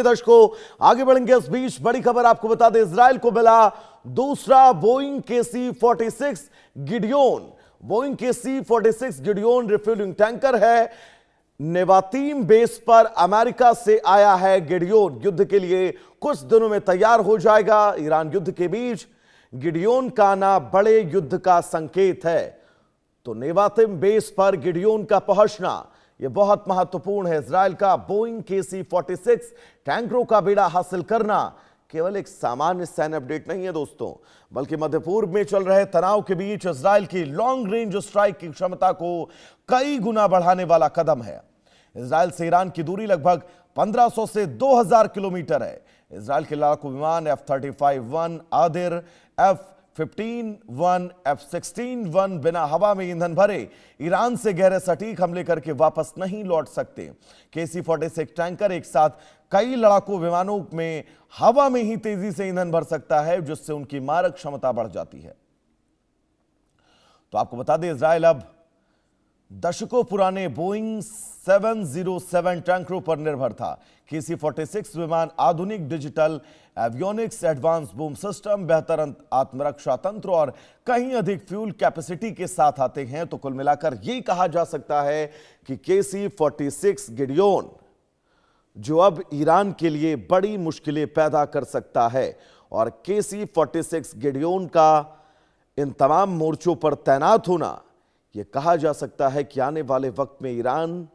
दर्शकों आगे बढ़ेंगे। इस बीच बड़ी खबर आपको बता दें, इजराइल को मिला दूसरा Boeing KC-46 Gideon. Boeing KC-46 Gideon refuelling tanker है। नेवातीम बेस पर अमेरिका से आया है गिडियोन। युद्ध के लिए कुछ दिनों में तैयार हो जाएगा। ईरान युद्ध के बीच गिडियोन का आना बड़े युद्ध का संकेत है। तो नेवातीम बेस पर गिडियोन का पहुंचना यह बहुत महत्वपूर्ण है। इजराइल का बोइंग KC-46 टैंकरों का बेड़ा हासिल करना केवल एक सामान्य सैन्य अपडेट नहीं है दोस्तों, बल्कि मध्य पूर्व में चल रहे तनाव के बीच इजराइल की लॉन्ग रेंज स्ट्राइक की क्षमता को कई गुना बढ़ाने वाला कदम है। इजराइल से ईरान की दूरी लगभग 1500 से 2000 किलोमीटर है। इजराइल के लड़ाकू विमान F-35-1 आदिर, F-15-1, F-16-1 बिना हवा में ईंधन भरे ईरान से गहरे सटीक हमले करके वापस नहीं लौट सकते। KC-46 टैंकर एक साथ कई लड़ाकू विमानों में हवा में ही तेजी से ईंधन भर सकता है, जिससे उनकी मारक क्षमता बढ़ जाती है। तो आपको बता दें, इजराइल अब दशकों पुराने बोइंग 707 टैंकरों पर निर्भर था। KC-46 विमान आधुनिक digital avionics, advance boom system, बेहतर आत्मरक्षा तंत्र और कहीं अधिक फ्यूल कैपेसिटी के साथ आते हैं। तो कुल मिलाकर यह कहा जा सकता है कि KC-46 गिडियोन जो अब ईरान के लिए बड़ी मुश्किलें पैदा कर सकता है, और KC-46 गिडियोन का इन तमाम मोर्चों पर तैनात होना यह कहा जा सकता है कि आने वाले वक्त में ईरान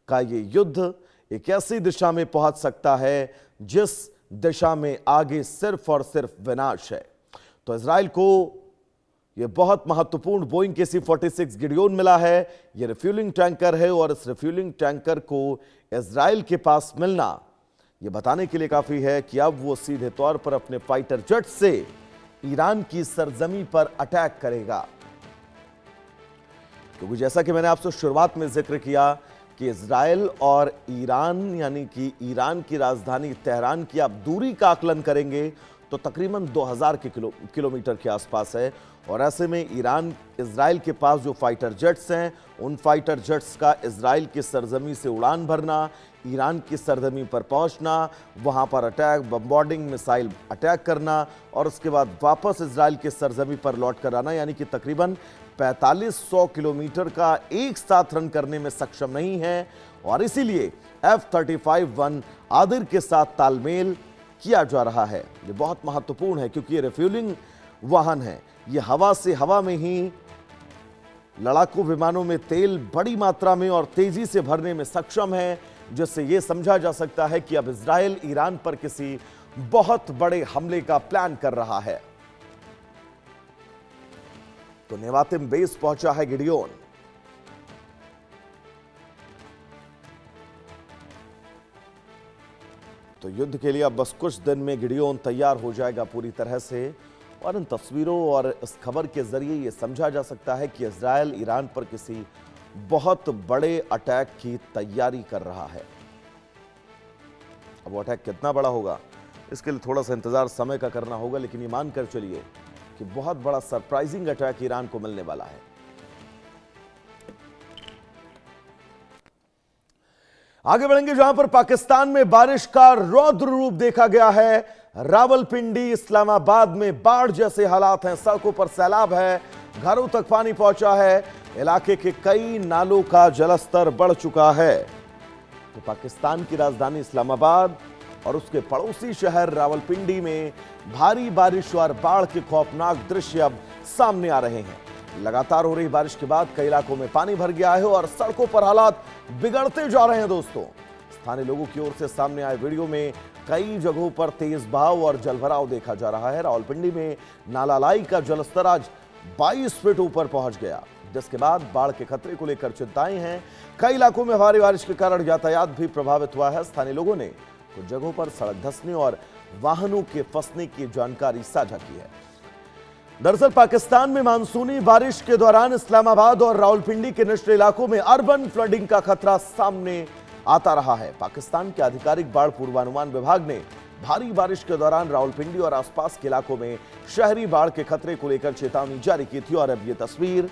का यह युद्ध एक ऐसी दिशा में पहुंच सकता है जिस दिशा में आगे सिर्फ और सिर्फ विनाश है। तो इजराइल को यह बहुत महत्वपूर्ण बोइंग KC-46 गिडियोन मिला है। यह रिफ्यूलिंग टैंकर है, और इस रिफ्यूलिंग टैंकर को इजराइल के पास मिलना यह बताने के लिए काफी है कि अब वो सीधे तौर पर अपने फाइटर जेट से ईरान की सरजमी पर अटैक करेगा। क्योंकि जैसा कि मैंने आपसे शुरुआत में जिक्र किया कि इजराइल और ईरान, यानी कि ईरान की राजधानी तेहरान की आप दूरी का आकलन करेंगे तो तकरीबन 2000 किलोमीटर के आसपास है। और ऐसे में इजराइल के पास जो फाइटर जेट्स हैं, उन फाइटर जेट्स का इजराइल की सरजमी से उड़ान भरना, ईरान की सरजमी पर पहुंचना, वहां पर अटैक, बम्बार्डिंग, मिसाइल अटैक करना और उसके बाद वापस इजराइल की सरजमी पर लौट कर आना, यानी कि तकरीबन 4500 किलोमीटर का एक साथ रन करने में सक्षम नहीं है। और इसीलिए F-35-1 आदिर के साथ तालमेल किया जा रहा है। ये बहुत महत्वपूर्ण है क्योंकि ये रिफ्यूलिंग वाहन है। ये हवा से हवा में ही लड़ाकू विमानों में तेल बड़ी मात्रा में और तेजी से भरने में सक्षम है, जिससे यह समझा जा सकता है कि अब इजराइल ईरान पर किसी बहुत बड़े हमले का प्लान कर रहा है। तो नेवातीम बेस पहुंचा है गिडियोन। तो युद्ध के लिए अब बस कुछ दिन में गिडियोन तैयार हो जाएगा पूरी तरह से। और इन तस्वीरों और इस खबर के जरिए यह समझा जा सकता है कि इजराइल ईरान पर किसी बहुत बड़े अटैक की तैयारी कर रहा है। अब वो अटैक कितना बड़ा होगा इसके लिए थोड़ा सा इंतजार समय का करना होगा, लेकिन ये मानकर चलिए कि बहुत बड़ा सरप्राइजिंग अटैक ईरान को मिलने वाला है। आगे बढ़ेंगे जहां पर पाकिस्तान में बारिश का रौद्र रूप देखा गया है। रावलपिंडी, इस्लामाबाद में बाढ़ जैसे हालात हैं, सड़कों पर सैलाब है, घरों तक पानी पहुंचा है, इलाके के कई नालों का जलस्तर बढ़ चुका है। तो पाकिस्तान की राजधानी इस्लामाबाद और उसके पड़ोसी शहर रावलपिंडी में भारी बारिश और बाढ़ के खौफनाक दृश्य अब सामने आ रहे हैं। लगातार हो रही बारिश के बाद कई इलाकों में पानी भर गया है और सड़कों पर हालात बिगड़ते जा रहे हैं दोस्तों। स्थानीय लोगों की ओर से सामने आए वीडियो में कई जगहों पर तेज बहाव और जलभराव देखा जा रहा है। रावलपिंडी में नाला लाई का जलस्तर आज 22 फीट ऊपर पहुंच गया, जिसके बाद बाढ़ के खतरे को लेकर चिंताएं हैं। कई इलाकों में भारी बारिश के कारण यातायात भी प्रभावित हुआ है। स्थानीय लोगों ने कुछ जगहों पर सड़क धंसने और वाहनों के फंसने की जानकारी साझा की है। दरअसल पाकिस्तान में मानसूनी बारिश के दौरान इस्लामाबाद और रावलपिंडी के निचले इलाकों में अर्बन फ्लडिंग का खतरा सामने आता रहा है। पाकिस्तान के आधिकारिक बाढ़ पूर्वानुमान विभाग ने भारी बारिश के दौरान रावलपिंडी और आसपास के इलाकों में शहरी बाढ़ के खतरे को लेकर चेतावनी जारी की थी। और अब यह तस्वीर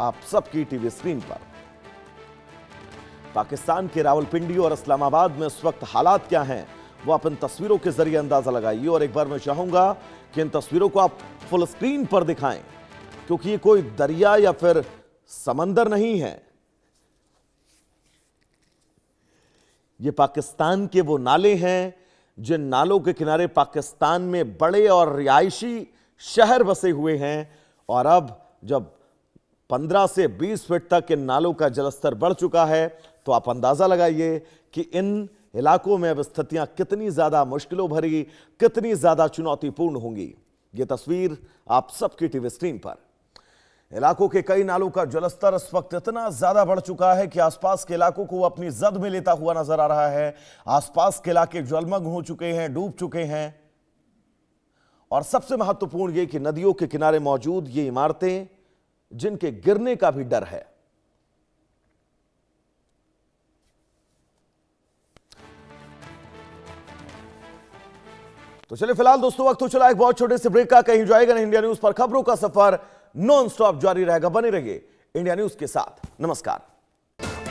आप सबकी टीवी स्क्रीन पर। पाकिस्तान के रावलपिंडी और इस्लामाबाद में इस वक्त हालात क्या हैं, वो आप इन तस्वीरों के जरिए अंदाजा लगाइए। और एक बार मैं चाहूंगा कि इन तस्वीरों को आप फुल स्क्रीन पर दिखाएं, क्योंकि ये कोई दरिया या फिर समंदर नहीं है। ये पाकिस्तान के वो नाले हैं जिन नालों के किनारे पाकिस्तान में बड़े और रिहायशी शहर बसे हुए हैं। और अब जब 15 से 20 फीट तक इन नालों का जलस्तर बढ़ चुका है, तो आप अंदाजा लगाइए कि इन इलाकों में अब स्थितियां कितनी ज्यादा मुश्किलों भरी, कितनी ज्यादा चुनौतीपूर्ण होंगी। यह तस्वीर आप सबकी टीवी स्क्रीन पर। इलाकों के कई नालों का जलस्तर इस वक्त इतना ज्यादा बढ़ चुका है कि आसपास के इलाकों को अपनी जद में लेता हुआ नजर आ रहा है। आसपास के इलाके जलमग्न हो चुके हैं, डूब चुके हैं। और सबसे महत्वपूर्ण यह कि नदियों के किनारे मौजूद ये इमारतें जिनके गिरने का भी डर है। तो चलिए फिलहाल दोस्तों वक्त तो चला एक बहुत छोटे से ब्रेक का। कहीं जाएगा नहीं इंडिया न्यूज पर खबरों का सफर नॉन स्टॉप जारी रहेगा। बने रहिए इंडिया न्यूज के साथ। नमस्कार।